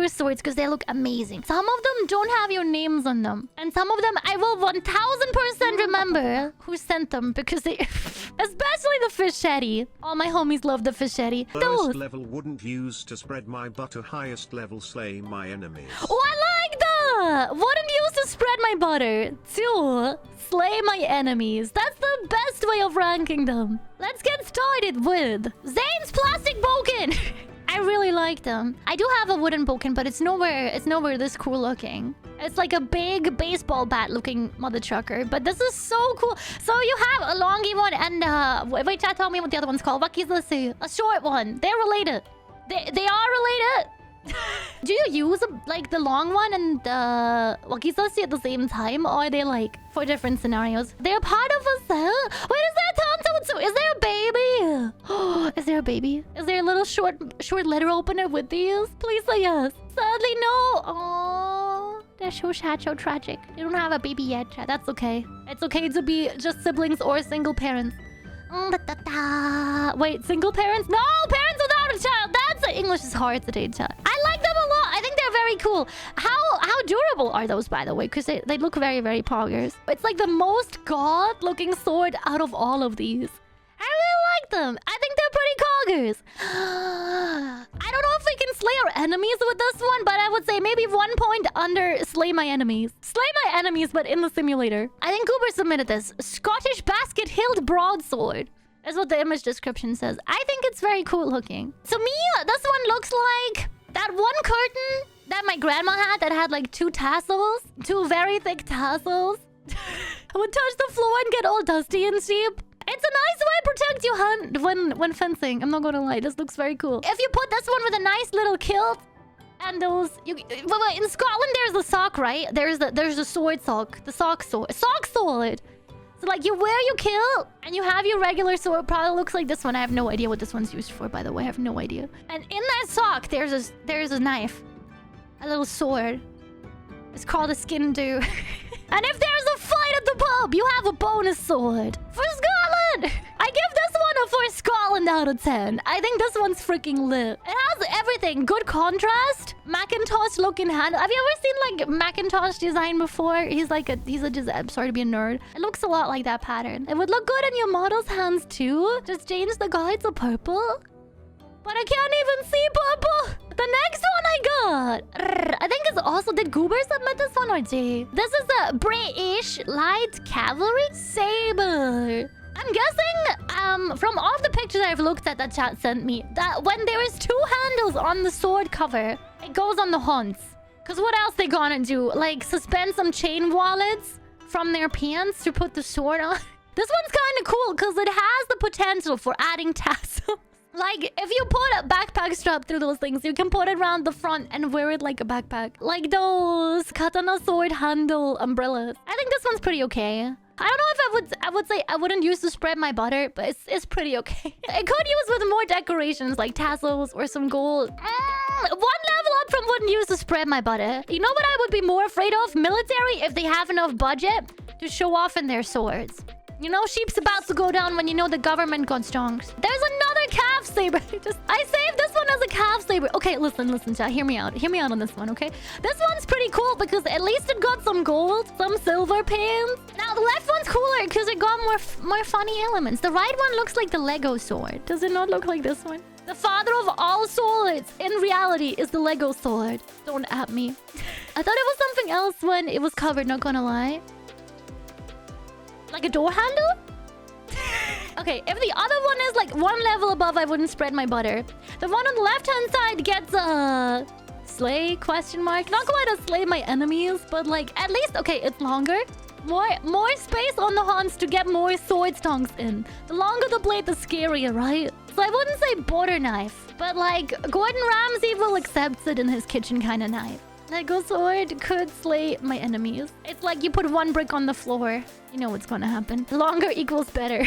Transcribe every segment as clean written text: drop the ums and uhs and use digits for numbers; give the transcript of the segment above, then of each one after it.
your swords because they look amazing. Some of them don't have your names on them. And some of them I will 1000% remember who sent them because they... Especially the fischetti. All my homies love the fischetti. Lowest level wouldn't use to spread my butter. Highest level slay my enemies. Oh, I like that! Wouldn't use to spread my butter. 2. Slay my enemies. That's the best way of ranking them. Let's get started with Zane's plastic boken. I really like them. I do have a wooden boken, but it's nowhere this cool looking. It's like a big baseball bat looking mother trucker. But this is so cool. So you have a longy one and wait, chat, tell me what the other one's called. What is this? A short one. They're related. They are related. Do you use like the long one and the wakizashi at the same time, or are they like for different scenarios? They're part of a set. Wait, is there tanto? Is there a baby? Is there a baby? Is there a little short letter opener with these? Please say yes. Sadly, no. Oh, they're so sad, so tragic. They don't have a baby yet. That's okay. It's okay to be just siblings or single parents. Wait, single parents? No, parents without a child. English is hard today, chat. I like them a lot. I think they're very cool. How durable are those, by the way? Because they look very, very poggers. It's like the most god-looking sword out of all of these. I really like them. I think they're pretty poggers. I don't know if we can slay our enemies with this one, but I would say maybe 1 point under slay my enemies. Slay my enemies, but in the simulator. I think Cooper submitted this. Scottish basket-hilt broadsword. That's what the image description says. I think it's very cool looking. To me, this one looks like that one curtain that my grandma had that had like 2 tassels. 2 very thick tassels. Would touch the floor and get all dusty and cheap. It's a nice way to protect your hand when fencing. I'm not gonna lie, this looks very cool. If you put this one with a nice little kilt and those... in Scotland, there's the sock, right? There's the sword sock. The sock sword. Sock sword! So like you wear your kilt and you have your regular sword. Probably looks like this one. I have no idea what this one's used for, by the way. I have no idea. And in that sock, there's a knife. A little sword. It's called a skin do. And if there's a fight at the pub, you have a bonus sword. For Scotland! I give this one a for Scotland out of 10. I think this one's freaking lit. It has everything. Good contrast. Macintosh looking handle. Have you ever seen like Macintosh design before? He's I'm sorry to be a nerd. It looks a lot like that pattern. It would look good in your model's hands too. Just change the guide to purple. But I can't even see purple. The next one I got. I think it's also... Did Goober submit this one or Jay? This is a British light cavalry saber. I'm guessing from all the pictures I've looked at that chat sent me, that when there is 2 handles on the sword cover, it goes on the haunts. Because what else they gonna do? Like suspend some chain wallets from their pants to put the sword on? This one's kind of cool because it has the potential for adding tassels. Like, if you put a backpack strap through those things, you can put it around the front and wear it like a backpack. Like those katana sword handle umbrellas. I think this one's pretty okay. I don't know if I would say I wouldn't use to spread my butter, but it's pretty okay. It could use with more decorations like tassels or some gold. 1 level up from wouldn't use to spread my butter. You know what I would be more afraid of? Military, if they have enough budget to show off in their swords. You know, sheep's about to go down when you know the government got strong. There's another calf saber. I saved this one as a calf saber. Okay, listen, chat. Hear me out. Hear me out on this one, okay? This one's pretty cool because at least it got some gold, some silver pins. Now, the left one's cooler because it got more funny elements. The right one looks like the Lego sword. Does it not look like this one? The father of all swords, in reality, is the Lego sword. Don't at me. I thought it was something else when it was covered, not gonna lie. Like a door handle? Okay, if the other one is like 1 level above, I wouldn't spread my butter. The one on the left-hand side gets a... slay, question mark. Not quite a slay my enemies, but like at least... Okay, it's longer. More space on the haunts to get more sword stonks in. The longer the blade, the scarier, right? So I wouldn't say border knife. But like, Gordon Ramsay will accept it in his kitchen kind of knife. Lego sword could slay my enemies. It's like you put 1 brick on the floor. You know what's gonna happen. Longer equals better. Only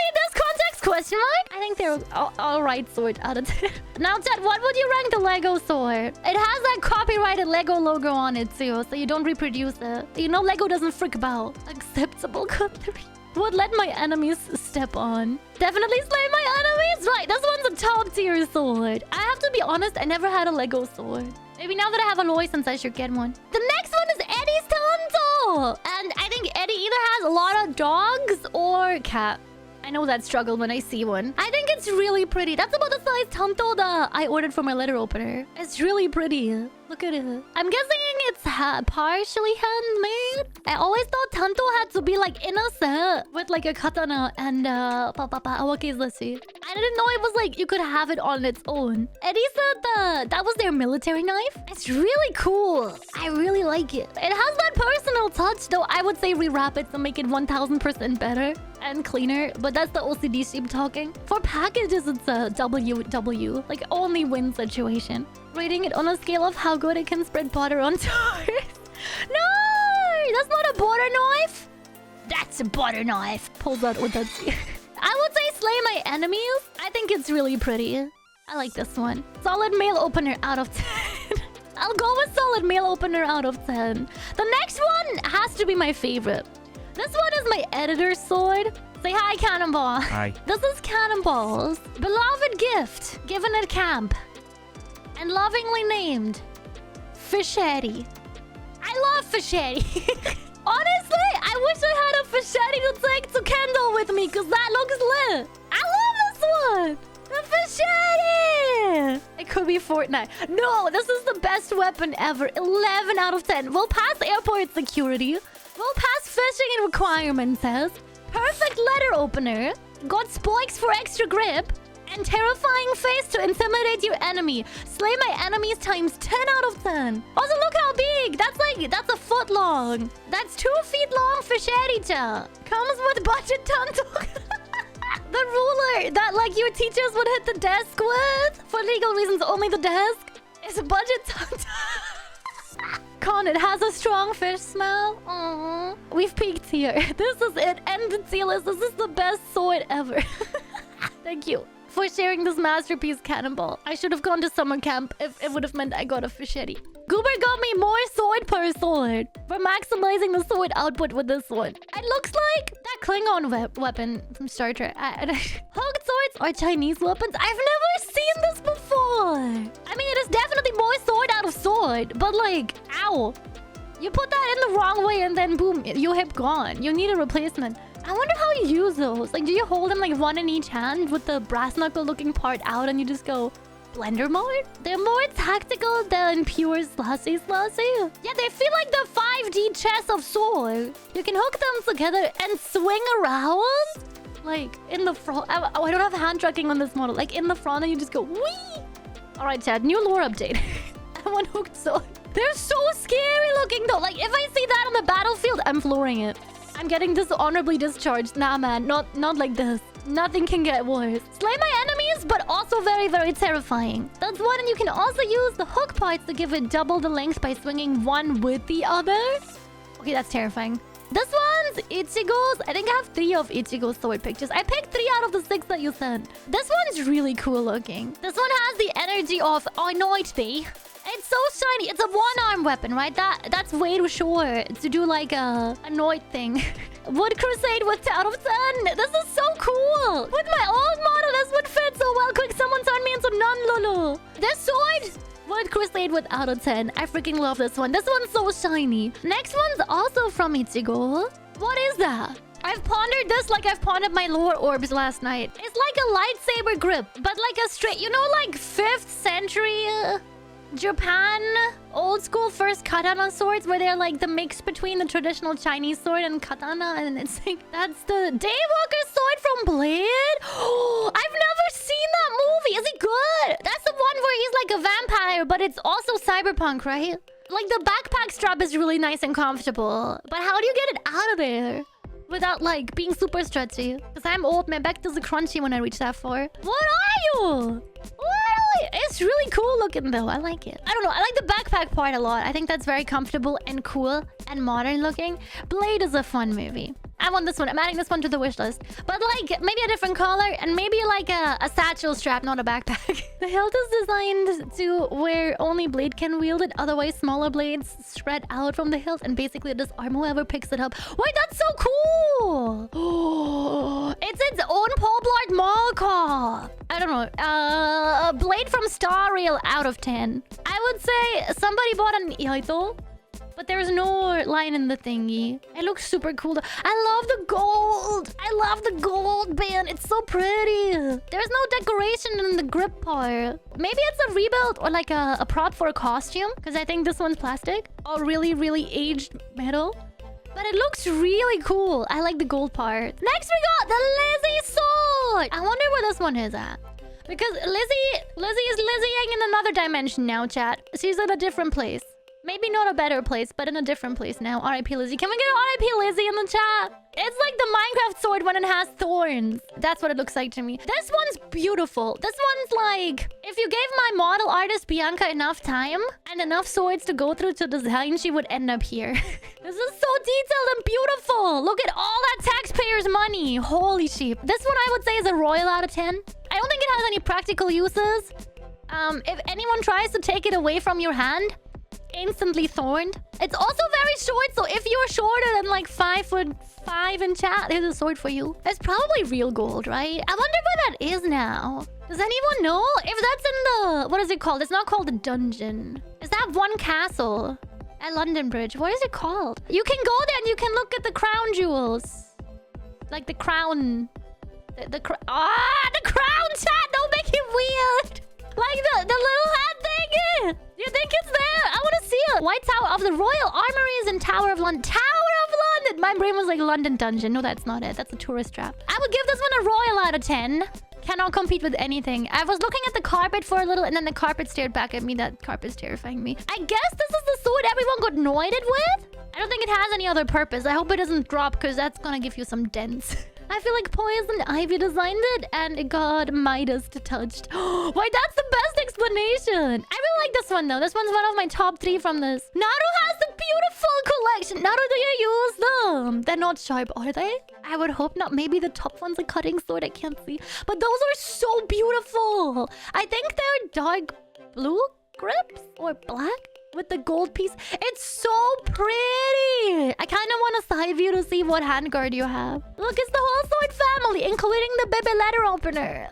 in this context, question mark? I think they're all right sword out of 10. Now, chat, what would you rank the Lego sword? It has that copyrighted Lego logo on it too, so you don't reproduce it. You know Lego doesn't freak about acceptable cutlery. Would let my enemies step on. Definitely slay my enemies. Right, this one's a top tier sword. I have to be honest, I never had a Lego sword. Maybe now that I have a license, I should get one. The next one is Eddie's tanto. And I think Eddie either has a lot of dogs or cat. I know that struggle when I see one. I think it's really pretty. That's about the size tanto that I ordered for my letter opener. It's really pretty. Look at it. I'm guessing it's partially handmade. I always thought tanto had to be like in a set with like a katana and okay, let's see. I didn't know it was like you could have it on its own. Eddie said that was their military knife. It's really cool. I really like it. It has that personal touch, though. I would say rewrap it to make it 1000% better and cleaner, but that's the OCD sheep talking. For packages, it's a WW, like only win situation. Rating it on a scale of how good it can spread butter on toast. No, that's not a butter knife. That's a butter knife. Pulls out with that. I would say slay my enemies. I think it's really pretty. I like this one. Solid mail opener out of 10. I'll go with solid mail opener out of 10. The next one has to be my favorite. This one is my editor's sword. Say hi, Cannonball. Hi. This is Cannonball's beloved gift given at camp and lovingly named Fischetti. I love Fischetti. Honestly, I wish I had a Fischetti to take to Kendall with me because that looks lit. I love this one. The Fischetti. It could be Fortnite. No, this is the best weapon ever. 11 out of 10. We'll pass airport security. We'll pass fishing and requirement test. Perfect letter opener. Got spikes for extra grip. And terrifying face to intimidate your enemy. Slay my enemies times 10 out of 10. Also, look how big. That's a foot long. That's 2 feet long Fischetti. Comes with budget tanto. The ruler that like your teachers would hit the desk with. For legal reasons, only the desk. Is a budget tanto. Con, it has a strong fish smell. Aww. We've peaked here. This is it. End the tier list. This is the best sword ever. Thank you for sharing this masterpiece, Cannonball. I should have gone to summer camp if it would have meant I got a Fischetti. Goober got me more sword per sword for maximizing the sword output with this one. It looks like that Klingon weapon from Star Trek. Hooked swords are Chinese weapons. I've never seen this before. I mean, it is definitely more sword out of sword, but like, ow. You put that in the wrong way and then boom, your hip gone. You need a replacement. I wonder how you use those. Like, do you hold them like one in each hand with the brass knuckle looking part out and you just go blender mode? They're more tactical than pure slashy. Yeah, they feel like the 5D chess of sword. You can hook them together and swing around. Like, in the front. Oh, I don't have hand tracking on this model. Like, in the front and you just go whee! Alright, Chad, new lore update. I want hooked sword. They're so scary looking though. Like, if I see that on the battlefield, I'm flooring it. I'm getting dishonorably discharged. Nah, man. Not like this. Nothing can get worse. Slay my enemies, but also very, very terrifying. That's one, and you can also use the hook parts to give it double the length by swinging one with the other. Okay, that's terrifying. This one's Ichigo's. I think I have 3 of Ichigo's sword pictures. I picked 3 out of the 6 that you sent. This one's really cool looking. This one has the energy of anoint thee. It's so shiny. It's a one-arm weapon, right? That's way too short to do like a anoint thing. Wood Crusade with 10 out of 10. This is so cool. With my old model, this would fit so well. Quick, someone turn me into none, Lulu. This sword, Wood Crusade with out of 10. I freaking love this one. This one's so shiny. Next one's also from Ichigo. What is that? I've pondered this like I've pondered my lore orbs last night. It's like a lightsaber grip, but like a straight, you know, like 5th century... Japan old school first katana swords where they're like the mix between the traditional Chinese sword and katana, and it's like that's the Daywalker sword from Blade. Oh, I've never seen that movie. Is it good? That's the one where he's like a vampire, but it's also cyberpunk, right? Like the backpack strap is really nice and comfortable, but how do you get it out of there without like being super stretchy? Because I'm old, my back does a crunchy when I reach that far. What are you? It's really cool looking though. I like it. I don't know. I like the backpack part a lot. I think that's very comfortable and cool and modern looking. Blade is a fun movie. I want this one. I'm adding this one to the wish list. But like, maybe a different color and maybe like a satchel strap, not a backpack. The hilt is designed to where only blade can wield it. Otherwise, smaller blades spread out from the hilt and basically disarm whoever picks it up. Wait, that's so cool! It's its own Polearm Mall. I don't know. A blade from Star Rail out of 10. I would say somebody bought an Ichigo. But there's no line in the thingy. It looks super cool. I love the gold. I love the gold band. It's so pretty. There's no decoration in the grip part. Maybe it's a rebuild or like a prop for a costume. Because I think this one's plastic. Or really, really aged metal. But it looks really cool. I like the gold part. Next we got the Lizzie sword. I wonder where this one is at. Because Lizzie is Lizzieing in another dimension now, chat. She's in a different place. Maybe not a better place, but in a different place now. R.I.P. Lizzie. Can we get R.I.P. Lizzie in the chat? It's like the Minecraft sword when it has thorns. That's what it looks like to me. This one's beautiful. This one's like... If you gave my model artist Bianca enough time and enough swords to go through to design, she would end up here. This is so detailed and beautiful. Look at all that taxpayers' money. Holy sheep. This one I would say is a royal out of 10. I don't think it has any practical uses. If anyone tries to take it away from your hand... instantly thorned. It's also very short, so if you're shorter than like 5'5" in chat, there's a sword for you. It's probably real gold, right? I wonder where that is now. Does anyone know? If that's in the... what is it called? It's not called the dungeon. Is that one castle at London Bridge? What is it called? You can go there and you can look at the crown jewels. Like the crown... the crown, chat! Don't make it weird! Like the little hat thing! You think it's there? I want to see it! White Tower of the Royal Armories and Tower of London. Tower of London! My brain was like London Dungeon. No, that's not it. That's a tourist trap. I would give this one a royal out of 10. Cannot compete with anything. I was looking at the carpet for a little and then the carpet stared back at me. That carpet's terrifying me. I guess this is the sword everyone got anointed with? I don't think it has any other purpose. I hope it doesn't drop because that's gonna give you some dents. I feel like Poison Ivy designed it and it got Midas touched. Why, that's the best explanation. I really like this one though. This one's one of my top 3 from this. Naru has the beautiful collection. Naru, do you use them? They're not sharp, are they? I would hope not. Maybe the top one's a cutting sword. I can't see. But those are so beautiful. I think they're dark blue grips or black. With the gold piece. It's so pretty. I kind of want a side view to see what handguard you have. Look, it's the whole sword family, including the baby letter opener.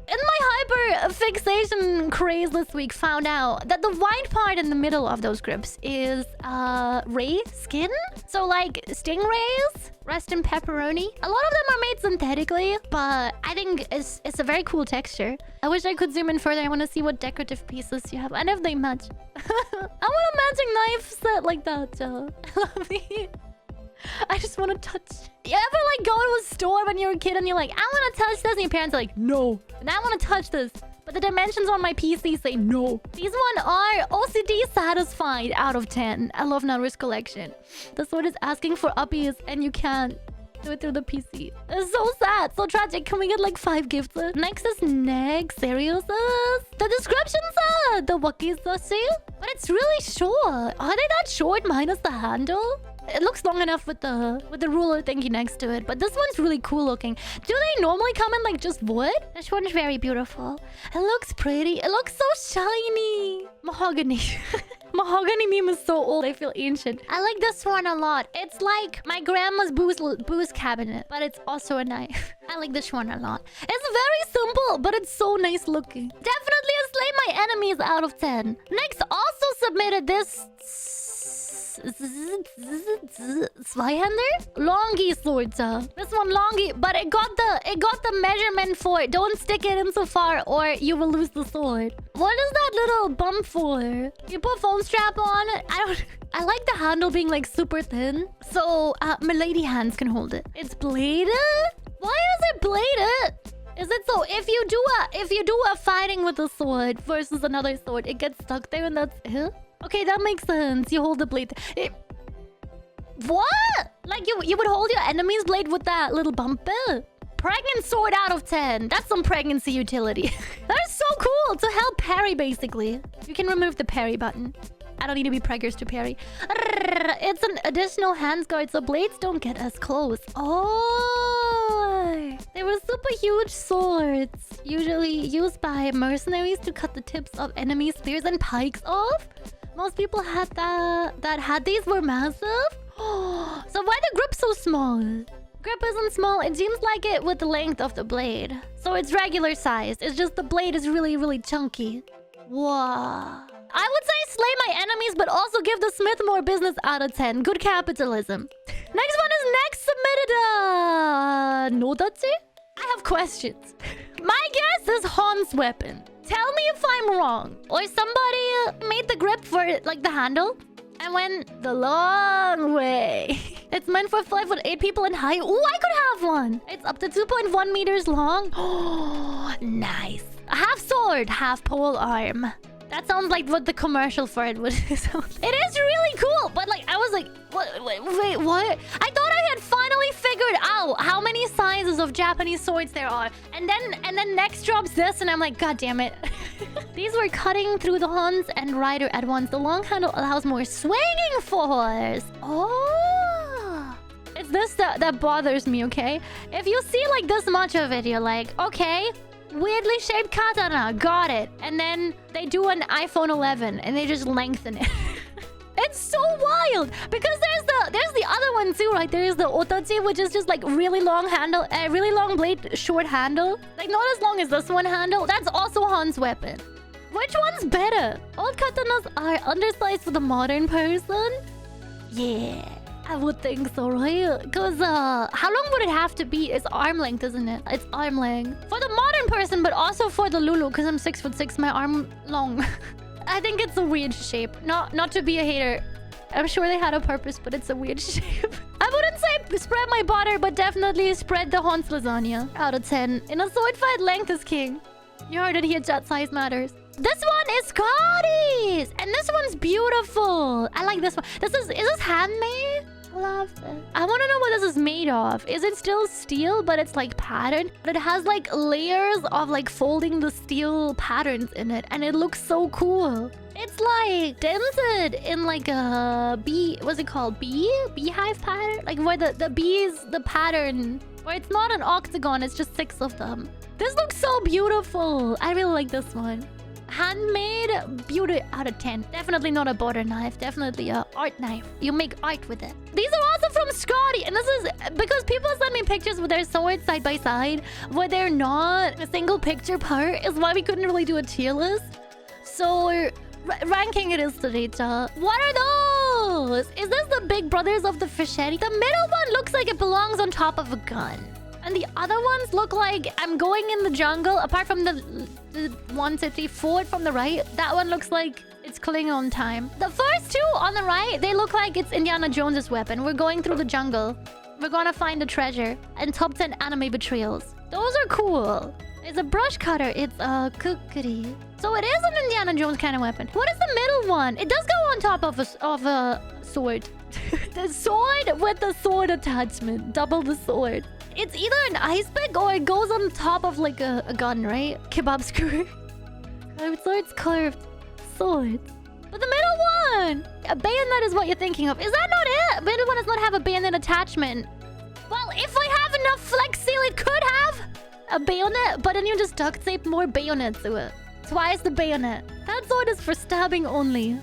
In my hyper fixation craze this week, found out that the white part in the middle of those grips is ray skin. So like stingrays, rest in pepperoni. A lot of them are made synthetically, but I think it's a very cool texture. I wish I could zoom in further. I want to see what decorative pieces you have and if they match. I want a matching knife set like that. I love it. I just want to touch. You ever like go to a store when you're a kid and you're like, I want to touch this, and your parents are like, no. And I want to touch this, but the dimensions on my PC say no. These one are OCD satisfied out of 10. I love Naru's collection. The sword is asking for uppies and you can't do it through the PC. It's so sad, so tragic. Can we get like 5 gifts? Next is Serious. The descriptions are the Waki's but it's really short. Are they that short minus the handle? It looks long enough with the ruler thingy next to it, but this one's really cool looking. Do they normally come in like just wood? This one's very beautiful. It looks pretty. It looks so shiny. Mahogany. Mahogany meme is so old. I feel ancient. I like this one a lot. It's like my grandma's booze cabinet, but it's also a knife. I like this one a lot. It's very simple, but it's so nice looking. Definitely a slay my enemies out of 10. Next also submitted this Zweihander? Longy sword. This one longy, but it got the measurement for it. Don't stick it in so far or you will lose the sword. What is that little bump for? You put foam strap on it? I like the handle being like super thin. So milady hands can hold it. It's bladed? Why is it bladed? Is it so if you do a fighting with a sword versus another sword, it gets stuck there and that's it? Okay, that makes sense. You hold the blade. What? Like you would hold your enemy's blade with that little bump bit? Pregnant sword out of 10. That's some pregnancy utility. That is so cool. To help parry, basically. You can remove the parry button. I don't need to be preggers to parry. It's an additional handguard so blades don't get as close. Oh, they were super huge swords, usually used by mercenaries to cut the tips of enemy spears and pikes off. Most people had that had these were massive. So why the grip so small? Grip isn't small. It seems like it with the length of the blade. So it's regular sized. It's just the blade is really, really chunky. Whoa. I would say slay my enemies, but also give the smith more business out of 10. Good capitalism. Next one is next submitted. Nodachi? I have questions. My guess is Han's weapon. Tell me if I'm wrong. Or somebody made the grip for like the handle and went the long way. It's meant for 5'8" people in height. Ooh, I could have one. It's up to 2.1 meters long. Oh, nice. Half sword, half pole arm. That sounds like what the commercial for it would sound. It is really cool, but like I was like, wait, what? I thought I had finally figured out how many sizes of Japanese swords there are, and then next drops this, and I'm like, god damn it. These were cutting through the Hans and Rider at once. The long handle allows more swinging force. Oh, it's this that bothers me. Okay, if you see like this much of it, you're like, okay. Weirdly shaped katana, got it. And then they do an iPhone 11 and they just lengthen it. It's so wild because there's the other one too, right? There's the otachi, which is just like really long handle, really long blade, short handle. Like not as long as this one handle. That's also Han's weapon. Which one's better? Old katanas are undersized for the modern person. Yeah. I would think so, right? Because, how long would it have to be? It's arm length, isn't it? It's arm length. For the modern person, but also for the Lulu, because I'm 6'6", my arm long. I think it's a weird shape. Not to be a hater. I'm sure they had a purpose, but it's a weird shape. I wouldn't say spread my butter, but definitely spread the Hans lasagna. Out of 10. In a sword fight, length is king. You heard it here, chat, size matters. This one is Scotty's! And this one's beautiful. I like this one. Is this handmade? Love it. I want to know what this is made of. Is it still steel, but it's like patterned? But it has like layers of like folding the steel patterns in it, and it looks so cool. It's like dented in like a bee. What's it called? Beehive pattern? Like where the bees, the pattern. Where it's not an octagon, it's just 6 of them. This looks so beautiful. I really like this one. Handmade, beauty out of 10. Definitely not a butter knife. Definitely a art knife. You make art with it. These are also from Scotty. And this is because people send me pictures with their swords side by side where they're not a single picture part is why we couldn't really do a tier list. So ranking it is today, chat. What are those? Is this the big brothers of the Fischetti? The middle one looks like it belongs on top of a gun. And the other ones look like I'm going in the jungle. Apart from the 1, 2, 3, 4 from the right. That one looks like it's Klingon time. The first two on the right, they look like it's Indiana Jones's weapon. We're going through the jungle. We're gonna find a treasure. And top 10 anime betrayals. Those are cool. It's a brush cutter. It's a kukri. So it is an Indiana Jones kind of weapon. What is the middle one? It does go on top of a sword. The sword with the sword attachment. Double the sword. It's either an ice pick or it goes on top of like a gun, right? Kebab skewer. Curved swords, curved swords. But the middle one! A bayonet is what you're thinking of. Is that not it? Middle one does not have a bayonet attachment. Well, if I have enough flex seal, it could have a bayonet, but then you just duct tape more bayonets to it. Twice the bayonet. That sword is for stabbing only.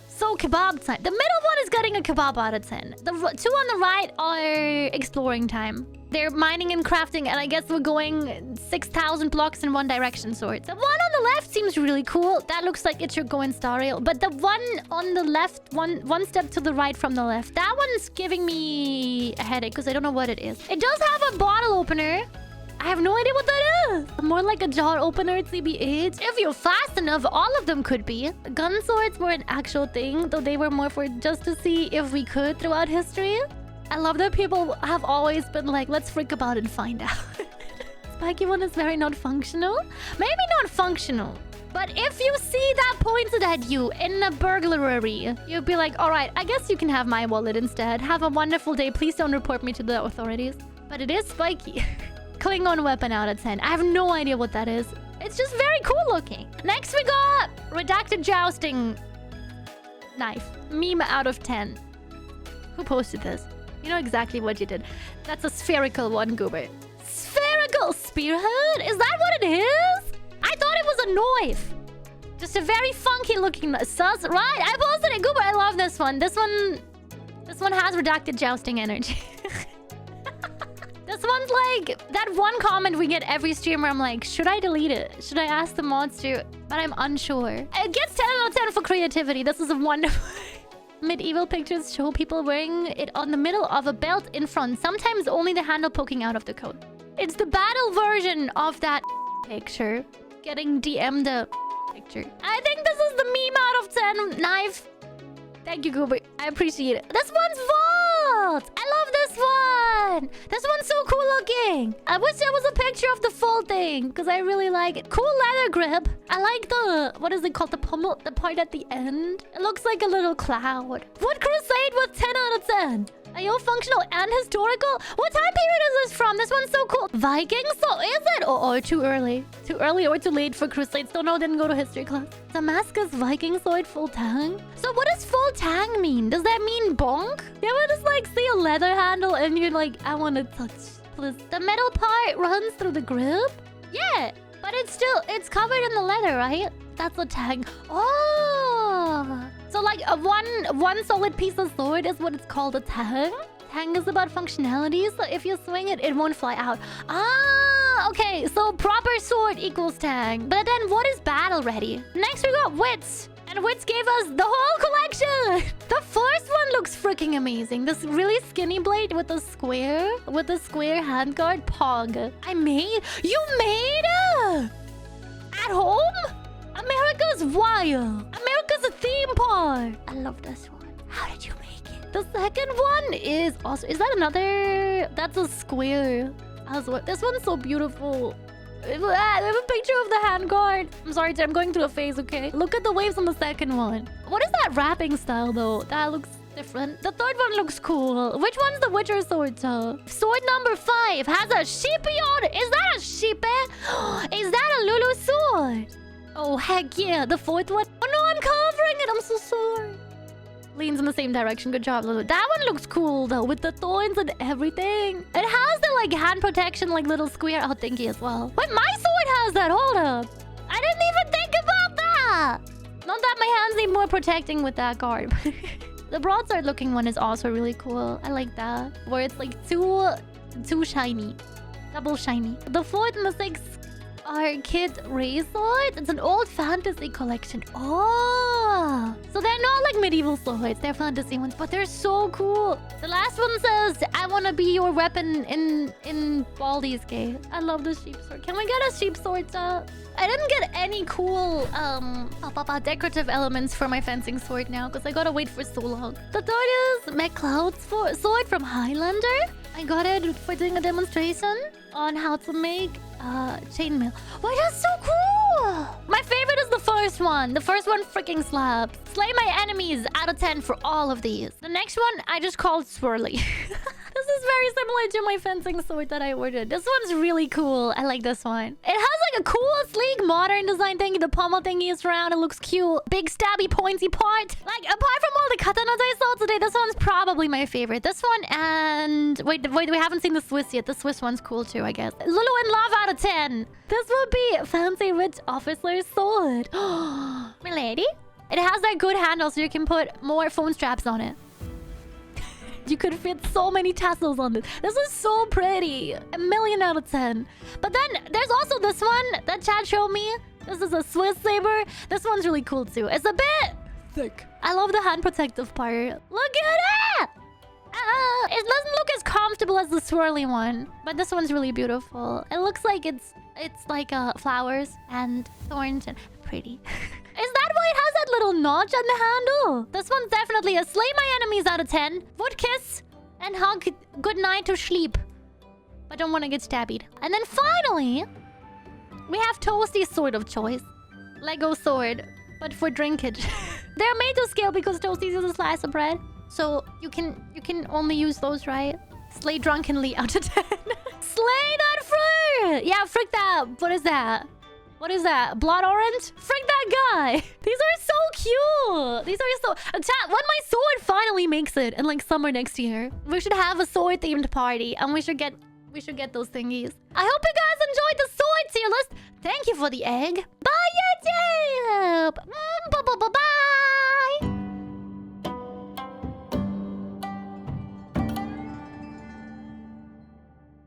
So kebab time. The middle one is getting a kebab out of 10. The two on the right are exploring time. They're mining and crafting, and I guess we're going 6,000 blocks in one direction sort. The one on the left seems really cool. That looks like it should go in Star Rail. But the one on the left, one step to the right from the left, that one's giving me a headache because I don't know what it is. It does have a bottle opener. I have no idea what that is. More like a jar opener, TBH. If you're fast enough, all of them could be. Gun swords were an actual thing, though they were more for just to see if we could throughout history. I love that people have always been like, let's freak about it and find out. Spiky one is very not functional. Maybe not functional. But if you see that pointed at you in a burglary, you'll be like, all right, I guess you can have my wallet instead. Have a wonderful day. Please don't report me to the authorities. But it is spiky. Klingon weapon out of 10. I have no idea what that is. It's just very cool looking. Next we got redacted jousting. knife. Meme out of 10. Who posted this? You know exactly what you did. That's a spherical one, Goober. Spherical spearhead? Is that what it is? I thought it was a knife. Just a very funky looking sus. Right, I posted it, Goober. I love this one. This one has redacted jousting energy. This one's like that one comment we get every streamer. I'm like, should I delete it? Should I ask the mods to? But I'm unsure. It gets 10 out of 10 for creativity. This is a wonderful... Medieval pictures show people wearing it on the middle of a belt in front. Sometimes only the handle poking out of the coat. It's the battle version of that picture. Getting DM'd the picture. I think this is the meme out of 10 knife. Thank you, Goober. I appreciate it. This one's vault. I love this one. This one's so cool looking. I wish there was a picture of the full thing because I really like it. Cool leather grip. I like the, what is it called? The pommel, the part at the end. It looks like a little cloud. Wood Crusade was 10 out of 10. Are you functional and historical? What time period is this from? This one's so cool. Vikings? So is it? Or too early. Too early or too late for Crusades. Don't know, didn't go to history class. Damascus Viking sword full tang? So what does full tang mean? Does that mean bonk? You ever just like see a leather handle and you're like, I want to touch. Please. The metal part runs through the grip? Yeah. But it's covered in the leather, right? That's a tang. Oh. So like a one solid piece of sword is what it's called a tang. Tang is about functionality, so if you swing it, it won't fly out. Ah, okay. So proper sword equals tang. But then what is battle ready? Next we got Wits. And Wits gave us the whole collection. The first one looks freaking amazing. This really skinny blade with the square handguard. Pog. You made it? At home? America's wild. America's a theme park. I love this one. How did you make it? The second one is also... Is that another... That's a square as well. This one's so beautiful. I have a picture of the handguard. I'm sorry, I'm going through a phase, okay? Look at the waves on the second one. What is that wrapping style, though? That looks different. The third one looks cool. Which one's the Witcher sword, Sword number 5 has a sheepy on it. Is that a sheepy? Is that a Lulu sword? Oh, heck yeah. The fourth one. Oh, no, I'm covering it. I'm so sorry. Leans in the same direction. Good job, Lulu. That one looks cool, though, with the thorns and everything. It has the, like, hand protection, like, little square out thingy as well. Wait, my sword has that. Hold up. I didn't even think about that. Not that my hands need more protecting with that garb. The broadsword looking one is also really cool. I like that. Where it's, like, too shiny. Double shiny. The fourth and the sixth are Kid Ray swords. It's an old fantasy collection. Oh, so they're not like medieval swords. They're fantasy ones, but they're so cool. The last one says, "I want to be your weapon in Baldi's Gate." I love the sheep sword. Can we get a sheep sword? I didn't get any cool decorative elements for my fencing sword now because I gotta wait for so long. The third is McCloud's sword from Highlander. I got it for doing a demonstration on how to make chainmail. Why, that's so cool! My favorite is the first one. The first one freaking slaps. Slay my enemies out of 10 for all of these. The next one I just called Swirly. This is very similar to my fencing sword that I ordered. This one's really cool. I like this one. It has like a cool, sleek, modern design thingy. The pommel thingy is round. It looks cute. Big, stabby, pointy part. Like, apart from all the katanas I saw today, this one's probably my favorite. This one and... Wait, we haven't seen the Swiss yet. The Swiss one's cool too, I guess. Lulu in love out of 10. This would be fancy rich officer's sword. Milady? It has that good handle so you can put more phone straps on it. You could fit so many tassels on this. This is so pretty. 1,000,000 out of 10. But then there's also this one that Chad showed me. This is a Swiss saber. This one's really cool too. It's a bit thick. I love the hand protective part. Look at it! It doesn't look as comfortable as the swirly one, but this one's really beautiful. It looks like it's like flowers and thorns and pretty. Is that why it has that little notch on the handle? This one's definitely a slay my enemies out of 10. Would kiss and hug good night to sleep. I don't want to get stabbed. And then finally, we have Toasty's sword of choice. Lego sword, but for drinkage. They're made to scale because Toasty is a slice of bread. So you can only use those, right? Slay drunkenly out of 10. Slay that fruit! Yeah, frick that. What is that? What is that? Blood orange? Frick that guy! These are so cute! These are so... Chat, when my sword finally makes it in like summer next year, we should have a sword themed party and we should get those thingies. I hope you guys enjoyed the sword tier list. Thank you for the egg. Bye YouTube! Bye.